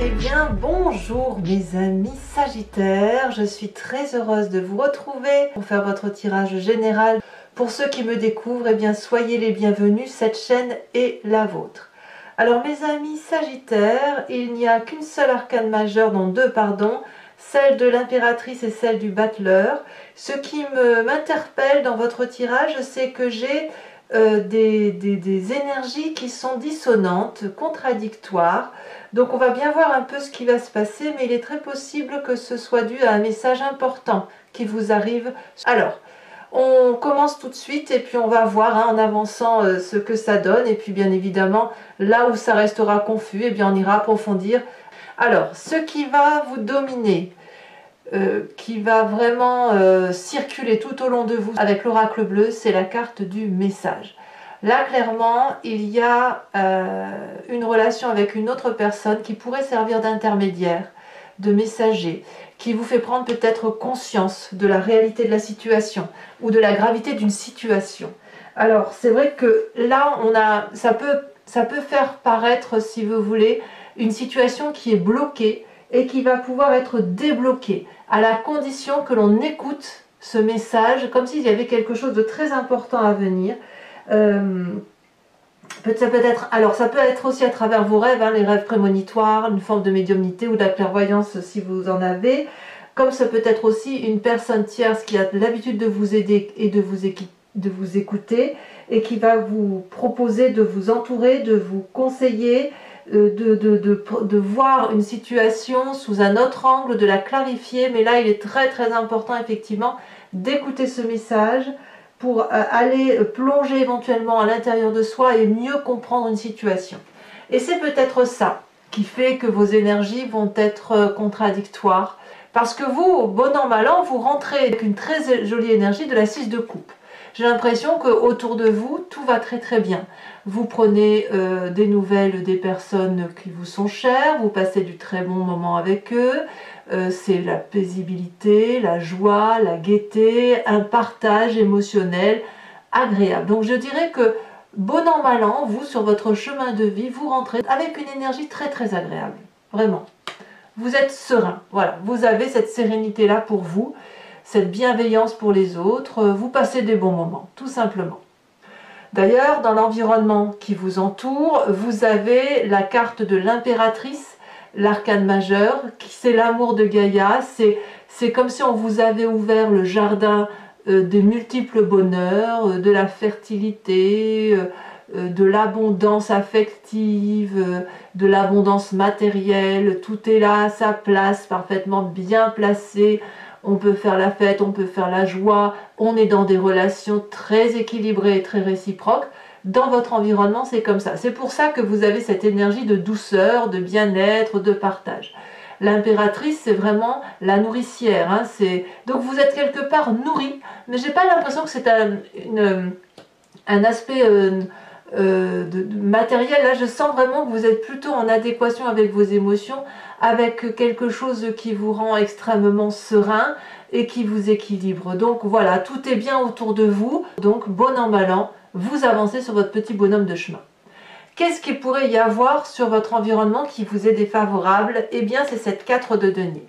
Eh bien, bonjour mes amis Sagittaires, je suis très heureuse de vous retrouver pour faire votre tirage général. Pour ceux qui me découvrent, eh bien, soyez les bienvenus, cette chaîne est la vôtre. Alors mes amis Sagittaires, il n'y a qu'une seule arcane majeure, non deux pardon, celle de l'impératrice et celle du battleur. Ce qui m'interpelle dans votre tirage, c'est que j'ai des énergies qui sont dissonantes, contradictoires. Donc on va bien voir un peu ce qui va se passer, mais il est très possible que ce soit dû à un message important qui vous arrive. Alors, on commence tout de suite et puis on va voir en avançant ce que ça donne. Et puis bien évidemment, là où ça restera confus, eh bien on ira approfondir. Alors, ce qui va vous dominer, qui va vraiment circuler tout au long de vous avec l'oracle bleu, c'est la carte du message. Là, clairement, il y a une relation avec une autre personne qui pourrait servir d'intermédiaire, de messager, qui vous fait prendre peut-être conscience de la réalité de la situation ou de la gravité d'une situation. Alors, c'est vrai que là, ça peut faire paraître, si vous voulez, une situation qui est bloquée et qui va pouvoir être débloquée à la condition que l'on écoute ce message comme s'il y avait quelque chose de très important à venir. Ça peut être aussi à travers vos rêves, les rêves prémonitoires, une forme de médiumnité ou de la clairvoyance si vous en avez, comme ça peut être aussi une personne tierce qui a l'habitude de vous aider et de vous écouter et qui va vous proposer de vous entourer, de vous conseiller, de voir une situation sous un autre angle, de la clarifier. Mais là il est très très important effectivement d'écouter ce message pour aller plonger éventuellement à l'intérieur de soi et mieux comprendre une situation. Et c'est peut-être ça qui fait que vos énergies vont être contradictoires. Parce que vous, bon an, mal an, vous rentrez avec une très jolie énergie de la 6 de coupe. J'ai l'impression qu'autour de vous, tout va très très bien. Vous prenez des nouvelles des personnes qui vous sont chères, vous passez du très bon moment avec eux, c'est la paisibilité, la joie, la gaieté, un partage émotionnel agréable. Donc je dirais que bon an mal an, vous sur votre chemin de vie, vous rentrez avec une énergie très très agréable, vraiment. Vous êtes serein, voilà, vous avez cette sérénité là pour vous, cette bienveillance pour les autres, vous passez des bons moments, tout simplement. D'ailleurs, dans l'environnement qui vous entoure, vous avez la carte de l'impératrice, l'arcane majeur, c'est l'amour de Gaïa, c'est comme si on vous avait ouvert le jardin des multiples bonheurs, de la fertilité, de l'abondance affective, de l'abondance matérielle, tout est là à sa place, parfaitement bien placé. On peut faire la fête, on peut faire la joie, on est dans des relations très équilibrées et très réciproques. Dans votre environnement, c'est comme ça. C'est pour ça que vous avez cette énergie de douceur, de bien-être, de partage. L'impératrice, c'est vraiment la nourricière. Donc vous êtes quelque part nourri, mais j'ai pas l'impression que c'est un aspect matériel. Là, je sens vraiment que vous êtes plutôt en adéquation avec vos émotions, avec quelque chose qui vous rend extrêmement serein et qui vous équilibre. Donc voilà, tout est bien autour de vous. Donc bon an mal an, vous avancez sur votre petit bonhomme de chemin. Qu'est-ce qu'il pourrait y avoir sur votre environnement qui vous est défavorable? Eh bien, c'est cette 4 de denier.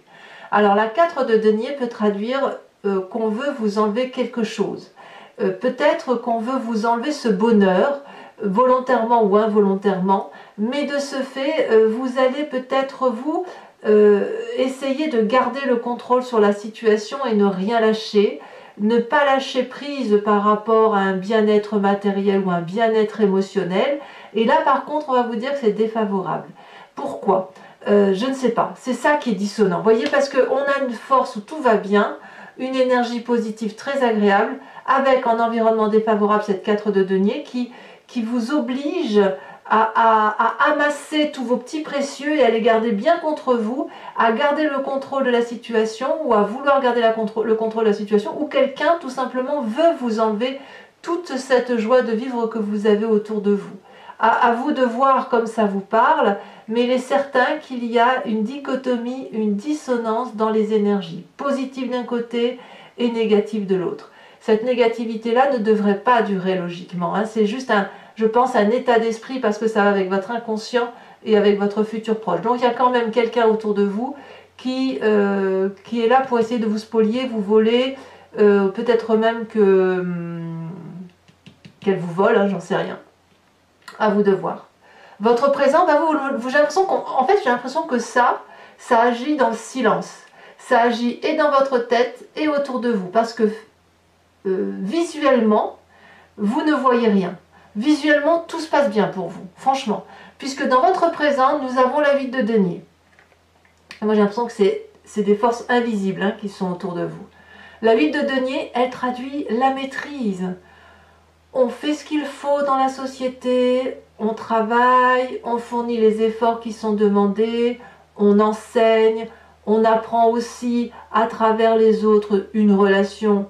Alors la 4 de denier peut traduire qu'on veut vous enlever quelque chose. Peut-être qu'on veut vous enlever ce bonheur, volontairement ou involontairement, mais de ce fait, vous allez peut-être vous essayer de garder le contrôle sur la situation et ne rien lâcher, ne pas lâcher prise par rapport à un bien-être matériel ou un bien-être émotionnel. Et là, par contre, on va vous dire que c'est défavorable. Pourquoi? Je ne sais pas. C'est ça qui est dissonant. Vous voyez, parce qu'on a une force où tout va bien, une énergie positive très agréable, avec en environnement défavorable cette 4 de denier qui vous oblige à amasser tous vos petits précieux et à les garder bien contre vous, à garder le contrôle de la situation ou à vouloir garder le contrôle de la situation, ou quelqu'un tout simplement veut vous enlever toute cette joie de vivre que vous avez autour de vous. À vous de voir comme ça vous parle, mais il est certain qu'il y a une dichotomie, une dissonance dans les énergies, positive d'un côté et négative de l'autre. Cette négativité-là ne devrait pas durer logiquement, c'est juste je pense, un état d'esprit parce que ça va avec votre inconscient et avec votre futur proche. Donc il y a quand même quelqu'un autour de vous qui est là pour essayer de vous spolier, vous voler, peut-être même qu'elle vous vole, hein, j'en sais rien. À vous de voir. Votre présent, bah j'ai l'impression que ça agit dans le silence. Ça agit et dans votre tête et autour de vous. Parce que visuellement, vous ne voyez rien. Visuellement, tout se passe bien pour vous, franchement. Puisque dans votre présent, nous avons la 8 de denier. Et moi, j'ai l'impression que c'est des forces invisibles, hein, qui sont autour de vous. La 8 de denier, elle traduit la maîtrise. On fait ce qu'il faut dans la société, on travaille, on fournit les efforts qui sont demandés, on enseigne, on apprend aussi à travers les autres une relation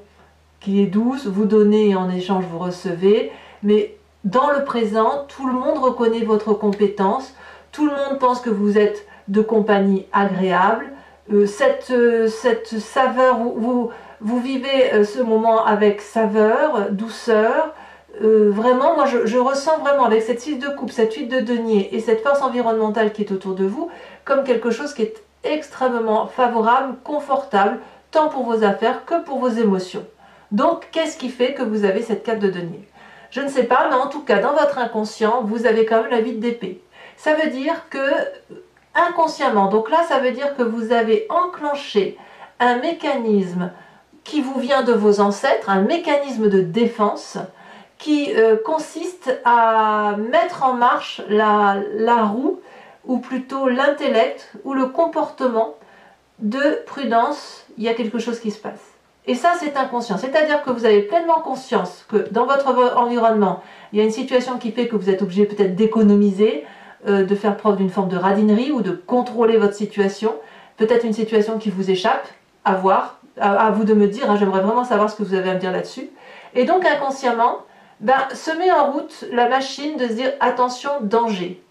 qui est douce, vous donnez et en échange vous recevez, mais dans le présent, tout le monde reconnaît votre compétence, tout le monde pense que vous êtes de compagnie agréable, cette saveur, vous vivez ce moment avec saveur, douceur. Vraiment, moi je ressens vraiment avec cette 6 de coupe, cette 8 de denier et cette force environnementale qui est autour de vous, comme quelque chose qui est extrêmement favorable, confortable, tant pour vos affaires que pour vos émotions. Donc, qu'est-ce qui fait que vous avez cette 4 de denier? Je ne sais pas, mais en tout cas, dans votre inconscient, vous avez quand même la 8 d'épée. Ça veut dire que, inconsciemment, donc là, ça veut dire que vous avez enclenché un mécanisme qui vous vient de vos ancêtres, un mécanisme de défense, qui consiste à mettre en marche la roue, ou plutôt l'intellect, ou le comportement de prudence, il y a quelque chose qui se passe. Et ça, c'est inconscient. C'est-à-dire que vous avez pleinement conscience que dans votre environnement, il y a une situation qui fait que vous êtes obligé peut-être d'économiser, de faire preuve d'une forme de radinerie ou de contrôler votre situation. Peut-être une situation qui vous échappe, à voir, à vous de me dire, hein, j'aimerais vraiment savoir ce que vous avez à me dire là-dessus. Et donc inconsciemment, se met en route la machine de se dire attention, danger.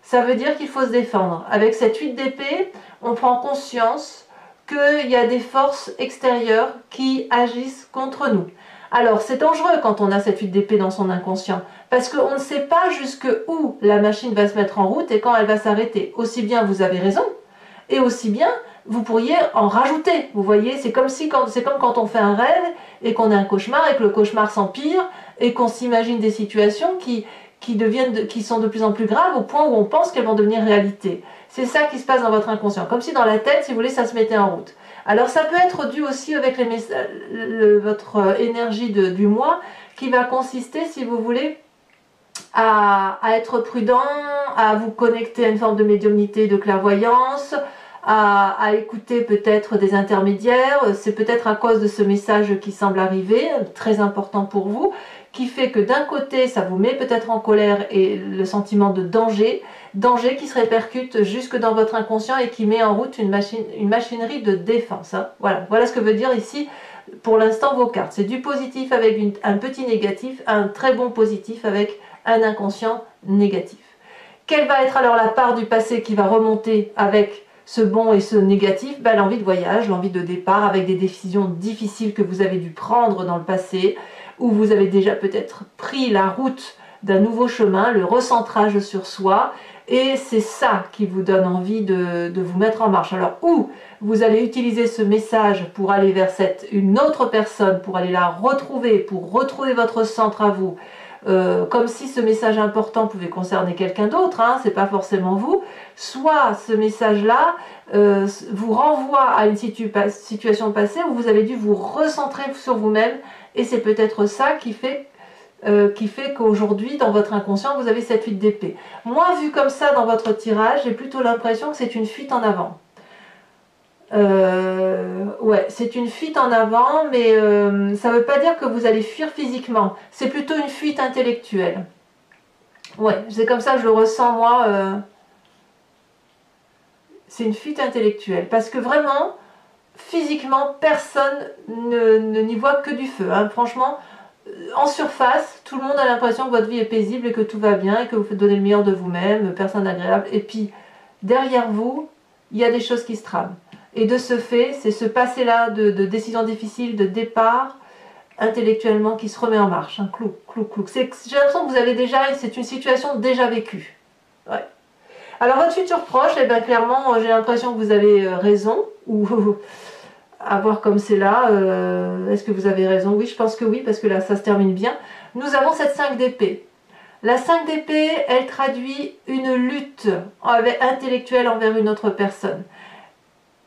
Ça veut dire qu'il faut se défendre. Avec cette 8 d'épée, on prend conscience qu'il y a des forces extérieures qui agissent contre nous. Alors c'est dangereux quand on a cette 8 d'épée dans son inconscient, parce qu'on ne sait pas jusqu'où la machine va se mettre en route et quand elle va s'arrêter. Aussi bien vous avez raison, et aussi bien vous pourriez en rajouter. Vous voyez, c'est comme quand on fait un rêve et qu'on a un cauchemar et que le cauchemar s'empire et qu'on s'imagine des situations qui sont de plus en plus graves au point où on pense qu'elles vont devenir réalité. C'est ça qui se passe dans votre inconscient, comme si dans la tête, si vous voulez, ça se mettait en route. Alors ça peut être dû aussi avec votre énergie du moi, qui va consister, si vous voulez, à être prudent, à vous connecter à une forme de médiumnité, de clairvoyance, à écouter peut-être des intermédiaires. C'est peut-être à cause de ce message qui semble arriver, très important pour vous, qui fait que d'un côté, ça vous met peut-être en colère et le sentiment de danger qui se répercute jusque dans votre inconscient et qui met en route une machinerie de défense. Hein. Voilà ce que veut dire ici, pour l'instant, vos cartes. C'est du positif avec un petit négatif, un très bon positif avec un inconscient négatif. Quelle va être alors la part du passé qui va remonter avec ce bon et ce négatif? L'envie de voyage, l'envie de départ, avec des décisions difficiles que vous avez dû prendre dans le passé, où vous avez déjà peut-être pris la route d'un nouveau chemin, le recentrage sur soi, et c'est ça qui vous donne envie de vous mettre en marche. Alors, où vous allez utiliser ce message pour aller vers une autre personne, pour aller la retrouver, pour retrouver votre centre à vous, comme si ce message important pouvait concerner quelqu'un d'autre, hein, c'est pas forcément vous, soit ce message-là vous renvoie à une situation passée où vous avez dû vous recentrer sur vous-même, et c'est peut-être ça qui fait qu'aujourd'hui, dans votre inconscient, vous avez cette 8 d'épée. Moi, vu comme ça dans votre tirage, j'ai plutôt l'impression que c'est une fuite en avant. Ouais, c'est une fuite en avant, mais ça ne veut pas dire que vous allez fuir physiquement. C'est plutôt une fuite intellectuelle. Ouais, c'est comme ça que je le ressens, moi. C'est une fuite intellectuelle. Parce que vraiment, physiquement, personne n'y voit que du feu. Hein. Franchement, en surface, tout le monde a l'impression que votre vie est paisible et que tout va bien et que vous donnez le meilleur de vous-même, personne agréable. Et puis, derrière vous, il y a des choses qui se trament. Et de ce fait, c'est ce passé-là de décisions difficiles, de départ, intellectuellement, qui se remet en marche. Hein. Clou, clou, clou. J'ai l'impression que vous avez déjà, c'est une situation déjà vécue. Ouais. Alors votre futur proche, eh bien, clairement, j'ai l'impression que vous avez raison, ou à voir comme c'est là, est-ce que vous avez raison? Oui, je pense que oui, parce que là, ça se termine bien. Nous avons cette 5 d'épée. La 5 d'épée, elle traduit une lutte intellectuelle envers une autre personne.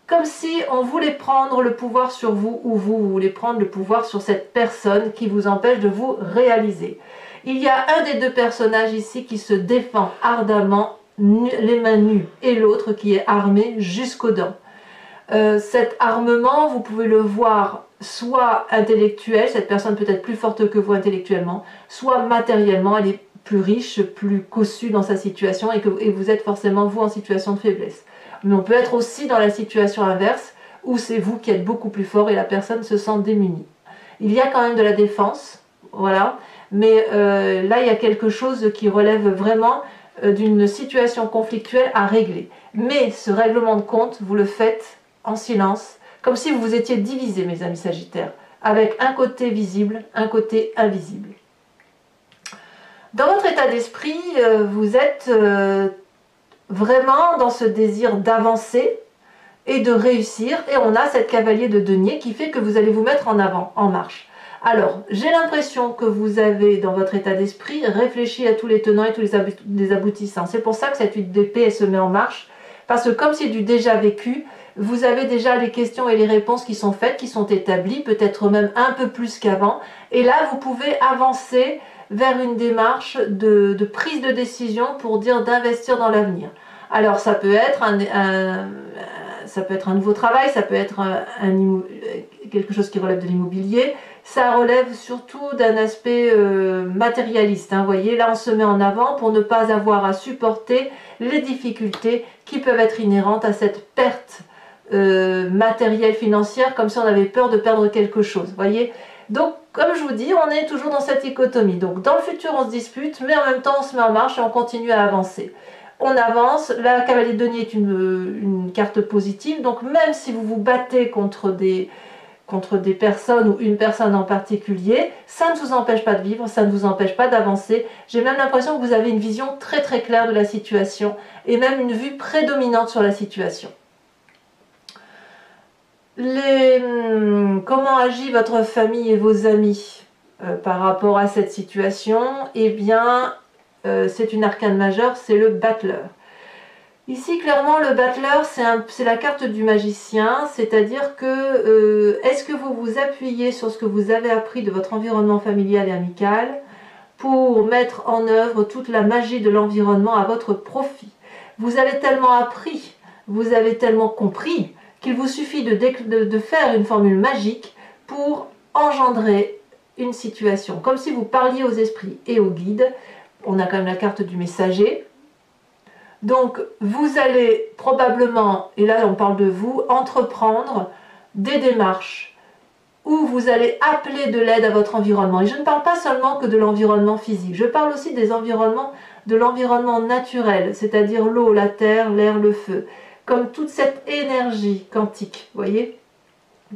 Comme si on voulait prendre le pouvoir sur vous, ou vous voulez prendre le pouvoir sur cette personne qui vous empêche de vous réaliser. Il y a un des deux personnages ici qui se défend ardemment, les mains nues, et l'autre qui est armé jusqu'aux dents. Cet armement, vous pouvez le voir soit intellectuel, cette personne peut être plus forte que vous intellectuellement, soit matériellement, elle est plus riche, plus cossue dans sa situation et vous êtes forcément vous en situation de faiblesse. Mais on peut être aussi dans la situation inverse où c'est vous qui êtes beaucoup plus fort et la personne se sent démunie. Il y a quand même de la défense, voilà, mais là il y a quelque chose qui relève vraiment d'une situation conflictuelle à régler. Mais ce règlement de compte, vous le faites en silence, comme si vous étiez divisés, mes amis Sagittaires, avec un côté visible, un côté invisible. Dans votre état d'esprit, vous êtes vraiment dans ce désir d'avancer et de réussir, et on a cette cavalier de denier qui fait que vous allez vous mettre en avant, en marche. Alors, j'ai l'impression que vous avez, dans votre état d'esprit, réfléchi à tous les tenants et tous les aboutissants. C'est pour ça que cette 8 d'épée, elle se met en marche, parce que comme c'est du déjà vécu, vous avez déjà les questions et les réponses qui sont faites, qui sont établies, peut-être même un peu plus qu'avant, et là, vous pouvez avancer vers une démarche de prise de décision pour dire d'investir dans l'avenir. Alors, ça peut être un nouveau travail, ça peut être quelque chose qui relève de l'immobilier, ça relève surtout d'un aspect matérialiste. Vous voyez, là on se met en avant pour ne pas avoir à supporter les difficultés qui peuvent être inhérentes à cette perte matérielle financière, comme si on avait peur de perdre quelque chose. Voyez, donc comme je vous dis, on est toujours dans cette dichotomie. Donc dans le futur on se dispute, mais en même temps on se met en marche et on continue à avancer. On avance, la cavalier de denier est une carte positive, donc même si vous vous battez contre des personnes ou une personne en particulier, ça ne vous empêche pas de vivre, ça ne vous empêche pas d'avancer. J'ai même l'impression que vous avez une vision très très claire de la situation et même une vue prédominante sur la situation. Comment agit votre famille et vos amis par rapport à cette situation? Eh bien, c'est une arcane majeure, c'est le battleur. Ici, clairement, le battleur, c'est la carte du magicien, c'est-à-dire que est-ce que vous vous appuyez sur ce que vous avez appris de votre environnement familial et amical pour mettre en œuvre toute la magie de l'environnement à votre profit? Vous avez tellement appris, vous avez tellement compris qu'il vous suffit de faire une formule magique pour engendrer une situation. Comme si vous parliez aux esprits et aux guides. On a quand même la carte du messager. Donc, vous allez probablement, et là on parle de vous, entreprendre des démarches où vous allez appeler de l'aide à votre environnement. Et je ne parle pas seulement que de l'environnement physique, je parle aussi de l'environnement naturel, c'est-à-dire l'eau, la terre, l'air, le feu. Comme toute cette énergie quantique, vous voyez,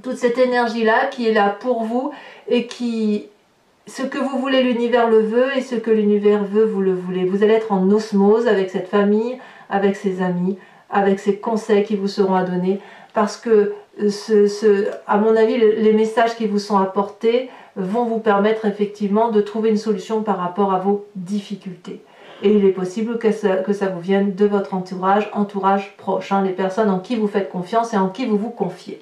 toute cette énergie-là qui est là pour vous et qui... Ce que vous voulez, l'univers le veut, et ce que l'univers veut, vous le voulez. Vous allez être en osmose avec cette famille, avec ses amis, avec ces conseils qui vous seront à donner, parce que, à mon avis, les messages qui vous sont apportés vont vous permettre effectivement de trouver une solution par rapport à vos difficultés. Et il est possible que ça vous vienne de votre entourage proche, les personnes en qui vous faites confiance et en qui vous vous confiez.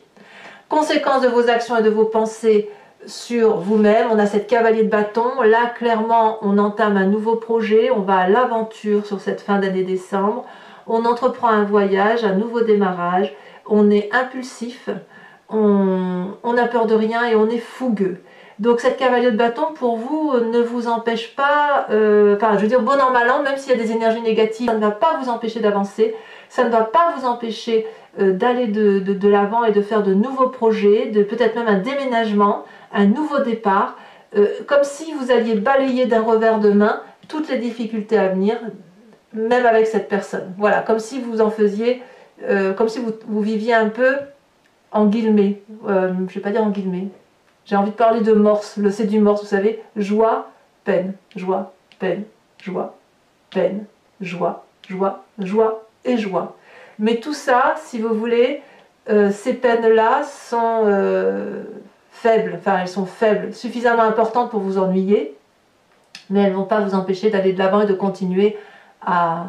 Conséquence de vos actions et de vos pensées sur vous-même, on a cette cavalier de bâton. Là, clairement, on entame un nouveau projet, on va à l'aventure sur cette fin d'année décembre, on entreprend un voyage, un nouveau démarrage, on est impulsif, on n'a peur de rien et on est fougueux. Donc cette cavalier de bâton, pour vous, ne vous empêche pas, enfin, je veux dire, bon an, mal an, même s'il y a des énergies négatives, ça ne va pas vous empêcher d'avancer, ça ne va pas vous empêcher d'aller de l'avant et de faire de nouveaux projets, de peut-être même un déménagement, un nouveau départ, comme si vous alliez balayer d'un revers de main toutes les difficultés à venir, même avec cette personne. Voilà, comme si vous en faisiez, comme si vous viviez un peu en guillemets, je ne vais pas dire en guillemets, j'ai envie de parler de morse, c'est du morse, vous savez, joie, peine, joie, peine, joie, peine, joie, joie, joie et joie. Mais tout ça, si vous voulez, ces peines-là sont faibles, enfin elles sont faibles, suffisamment importantes pour vous ennuyer, mais elles ne vont pas vous empêcher d'aller de l'avant et de continuer à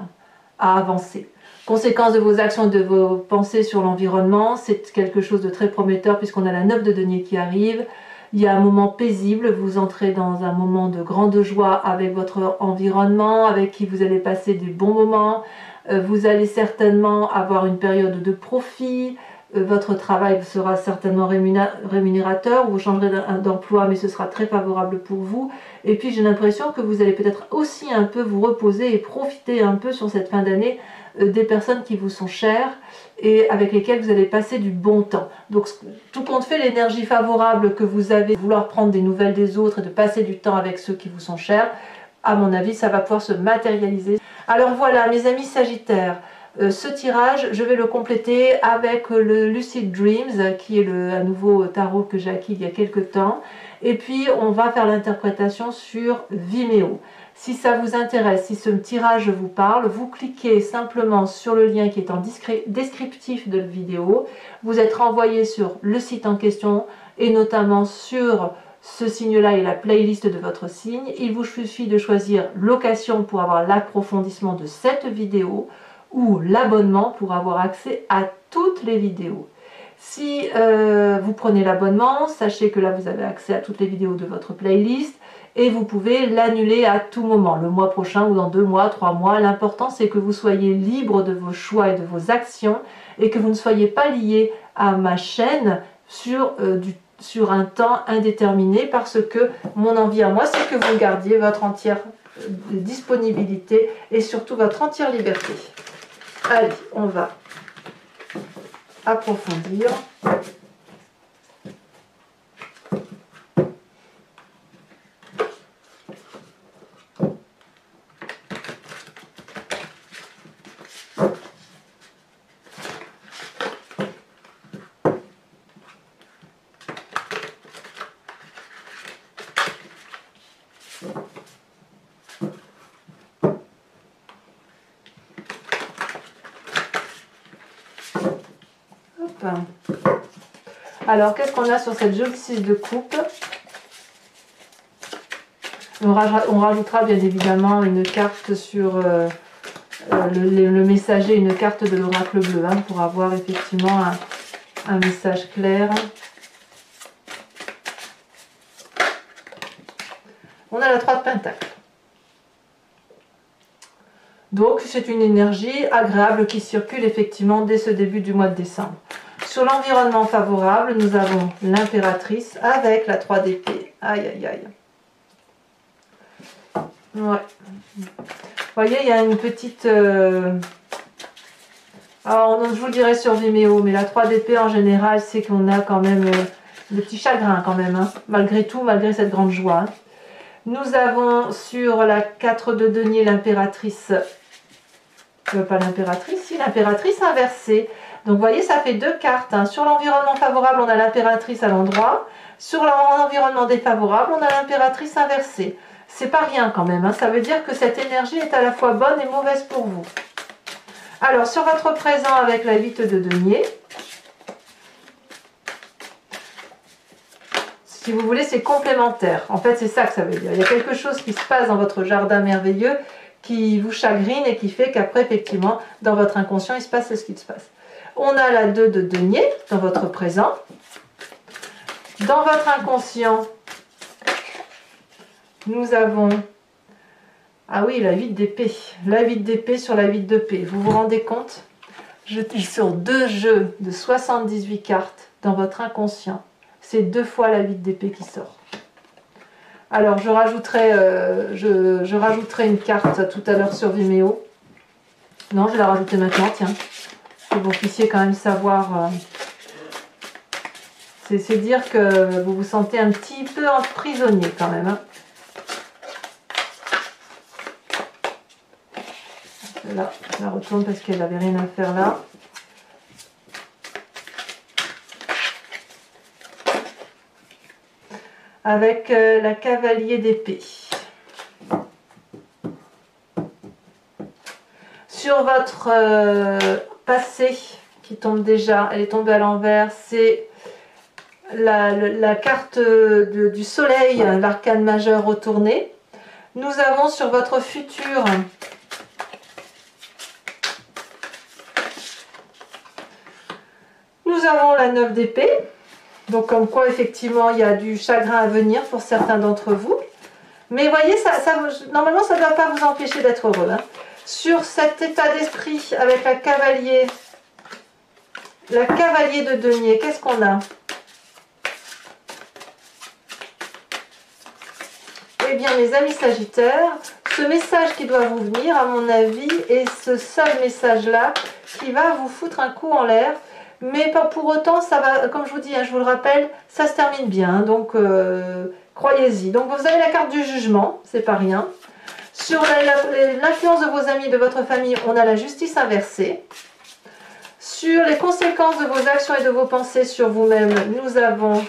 avancer. Conséquence de vos actions et de vos pensées sur l'environnement, c'est quelque chose de très prometteur puisqu'on a la 9 de denier qui arrive. Il y a un moment paisible, vous entrez dans un moment de grande joie avec votre environnement, avec qui vous allez passer des bons moments. Vous allez certainement avoir une période de profit. Votre travail sera certainement rémunérateur, vous changerez d'emploi mais ce sera très favorable pour vous. Et puis j'ai l'impression que vous allez peut-être aussi un peu vous reposer et profiter un peu sur cette fin d'année des personnes qui vous sont chères et avec lesquelles vous allez passer du bon temps. Donc tout compte fait, l'énergie favorable que vous avez, vouloir prendre des nouvelles des autres et de passer du temps avec ceux qui vous sont chers, à mon avis ça va pouvoir se matérialiser. Alors voilà mes amis Sagittaires, ce tirage, je vais le compléter avec le Lucid Dreams, qui est un nouveau tarot que j'ai acquis il y a quelques temps. Et puis, on va faire l'interprétation sur Vimeo. Si ça vous intéresse, si ce tirage vous parle, vous cliquez simplement sur le lien qui est en descriptif de la vidéo. Vous êtes renvoyé sur le site en question et notamment sur ce signe-là et la playlist de votre signe. Il vous suffit de choisir location pour avoir l'approfondissement de cette vidéo ou l'abonnement pour avoir accès à toutes les vidéos. Si vous prenez l'abonnement, sachez que là vous avez accès à toutes les vidéos de votre playlist et vous pouvez l'annuler à tout moment, le mois prochain ou dans 2 mois, 3 mois. L'important c'est que vous soyez libre de vos choix et de vos actions et que vous ne soyez pas lié à ma chaîne sur un temps indéterminé, parce que mon envie à moi c'est que vous gardiez votre entière disponibilité et surtout votre entière liberté. Allez, on va approfondir. Alors, qu'est-ce qu'on a sur cette jolie 6 de coupe? On rajoutera bien évidemment une carte sur le messager, une carte de l'oracle bleu, hein, pour avoir effectivement un message clair. On a la 3 de Pentacle. Donc, c'est une énergie agréable qui circule effectivement dès ce début du mois de décembre. Sur l'environnement favorable, nous avons l'impératrice avec la 3 d'épée. Aïe, aïe, aïe. Ouais. Vous voyez, il y a une petite... Alors, je vous le dirai sur Vimeo, mais la 3 d'épée en général, c'est qu'on a quand même des petits chagrins quand même, hein, malgré tout, malgré cette grande joie. Hein. Nous avons sur la 4 de denier l'impératrice... pas l'impératrice, si, l'impératrice inversée. Donc vous voyez, ça fait 2 cartes. Hein. Sur l'environnement favorable, on a l'impératrice à l'endroit. Sur l'environnement défavorable, on a l'impératrice inversée. C'est pas rien quand même. Hein. Ça veut dire que cette énergie est à la fois bonne et mauvaise pour vous. Alors, sur votre présent avec la 8 de denier, si vous voulez, c'est complémentaire. En fait, c'est ça que ça veut dire. Il y a quelque chose qui se passe dans votre jardin merveilleux qui vous chagrine et qui fait qu'après, effectivement, dans votre inconscient, il se passe ce qui se passe. On a la 2 de denier dans votre présent. Dans votre inconscient, nous avons... Ah oui, la 8 d'épée. La 8 d'épée sur la 8 de paix. Vous vous rendez compte? Je suis sur 2 jeux de 78 cartes dans votre inconscient. C'est 2 fois la 8 d'épée qui sort. Alors, je rajouterai une carte tout à l'heure sur Vimeo. Non, je vais la rajouter maintenant, tiens. Que vous puissiez quand même savoir. C'est dire que vous vous sentez un petit peu emprisonné quand même. Hein. Là, je la retourne parce qu'elle n'avait rien à faire là. Avec la cavalier d'épée. Sur votre passé qui tombe déjà, elle est tombée à l'envers, c'est la carte du soleil, l'arcane majeur retourné. Nous avons sur votre futur nous avons la 9 d'épée. Donc comme quoi effectivement il y a du chagrin à venir pour certains d'entre vous. Mais voyez, normalement ça ne doit pas vous empêcher d'être heureux. Hein. Sur cet état d'esprit avec la cavalier de denier, qu'est-ce qu'on a? Eh bien mes amis sagittaires, ce message qui doit vous venir à mon avis est ce seul message là qui va vous foutre un coup en l'air. Mais pas pour autant, ça va, comme je vous dis, hein, je vous le rappelle, ça se termine bien, donc croyez-y. Donc vous avez la carte du jugement, c'est pas rien. Sur l'influence de vos amis, de votre famille, on a la justice inversée. Sur les conséquences de vos actions et de vos pensées sur vous-même, nous avons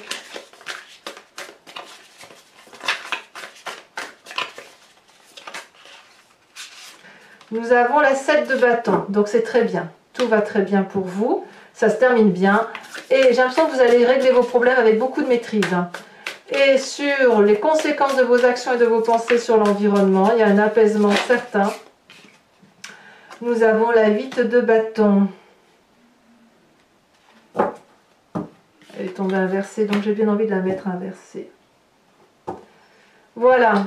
la 7 de bâton, donc c'est très bien. Tout va très bien pour vous. Ça se termine bien et j'ai l'impression que vous allez régler vos problèmes avec beaucoup de maîtrise. Et sur les conséquences de vos actions et de vos pensées sur l'environnement, il y a un apaisement certain. Nous avons la 8 de bâton. Elle est tombée inversée, donc j'ai bien envie de la mettre inversée. Voilà.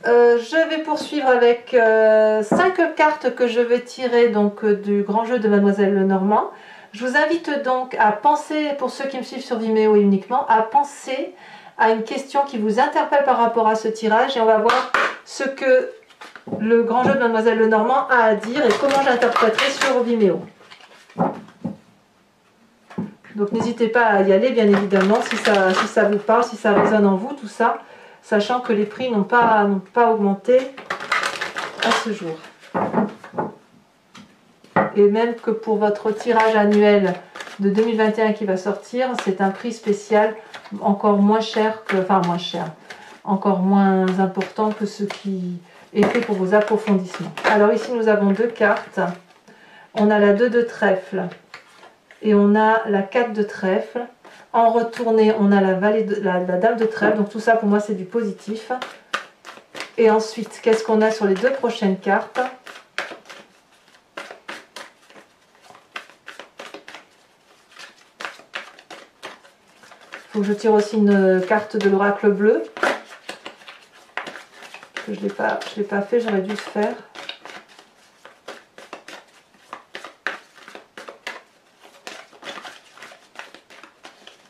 Je vais poursuivre avec 5 cartes que je vais tirer donc, du grand jeu de Mademoiselle Lenormand. Je vous invite donc à penser, pour ceux qui me suivent sur Vimeo et uniquement, à penser à une question qui vous interpelle par rapport à ce tirage et on va voir ce que le grand jeu de Mademoiselle Lenormand a à dire et comment j'interpréterai sur Vimeo. Donc n'hésitez pas à y aller bien évidemment si ça vous parle, si ça résonne en vous, tout ça, sachant que les prix n'ont pas augmenté à ce jour. Et même que pour votre tirage annuel de 2021 qui va sortir, c'est un prix spécial encore moins cher, encore moins important que ce qui est fait pour vos approfondissements. Alors ici nous avons 2 cartes, on a la 2 de trèfle et on a la 4 de trèfle. En retourné, on a la dame de trèfle, donc tout ça pour moi c'est du positif. Et ensuite, qu'est-ce qu'on a sur les 2 prochaines cartes? Il faut que je tire aussi une carte de l'oracle bleu. Je ne l'ai pas fait, j'aurais dû le faire.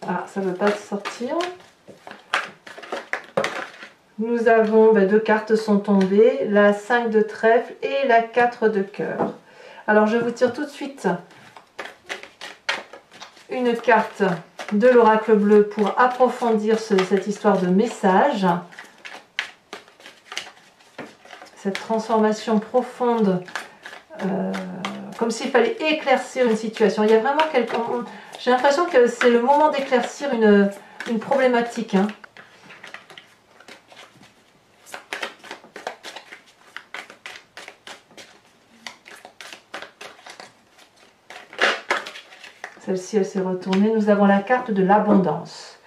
Ah, ça ne veut pas sortir. Nous avons, 2 cartes sont tombées, la 5 de trèfle et la 4 de cœur. Alors je vous tire tout de suite une carte de l'oracle bleu pour approfondir cette histoire de message. Cette transformation profonde, comme s'il fallait éclaircir une situation. Il y a vraiment j'ai l'impression que c'est le moment d'éclaircir une problématique. Hein. Celle-ci, elle s'est retournée. Nous avons la carte de l'abondance.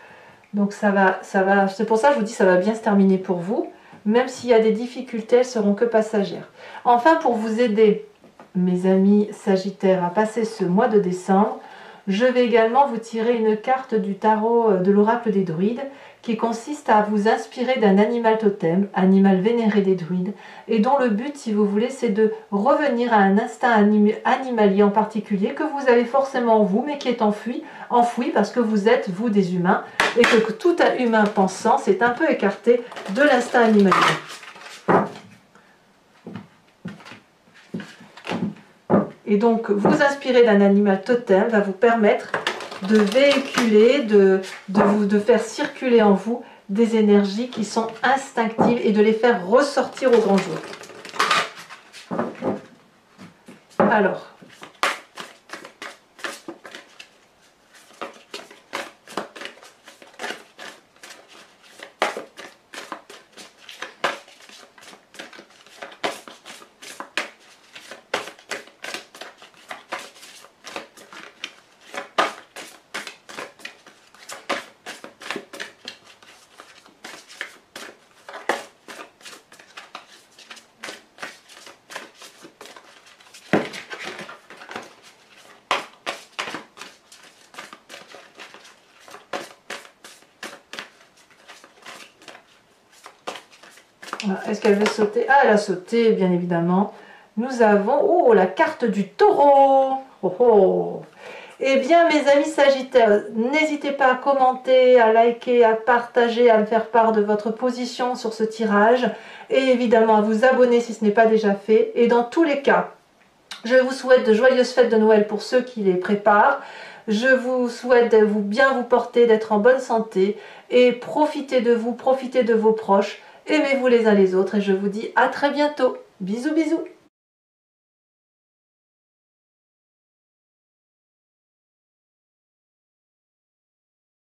Donc ça va, c'est pour ça que je vous dis ça va bien se terminer pour vous. Même s'il y a des difficultés, elles seront que passagères. Enfin, pour vous aider, mes amis sagittaires, à passer ce mois de décembre, je vais également vous tirer une carte du tarot de l'oracle des druides qui consiste à vous inspirer d'un animal totem, animal vénéré des druides, et dont le but, si vous voulez, c'est de revenir à un instinct animalier en particulier que vous avez forcément en vous, mais qui est enfoui parce que vous êtes, vous, des humains, et que tout humain pensant s'est un peu écarté de l'instinct animalier. Et donc, vous inspirer d'un animal totem va vous permettre de véhiculer, de faire circuler en vous des énergies qui sont instinctives et de les faire ressortir au grand jour. Alors, Est-ce qu'elle veut sauter? Ah, elle a sauté, bien évidemment. Nous avons, oh, la carte du taureau. Oh, oh. Eh bien, mes amis Sagittaires, n'hésitez pas à commenter, à liker, à partager, à me faire part de votre position sur ce tirage. Et évidemment, à vous abonner si ce n'est pas déjà fait. Et dans tous les cas, je vous souhaite de joyeuses fêtes de Noël pour ceux qui les préparent. Je vous souhaite de bien vous porter, d'être en bonne santé. Et profitez de vous, profitez de vos proches. Aimez-vous les uns les autres. Et je vous dis à très bientôt. Bisous, bisous.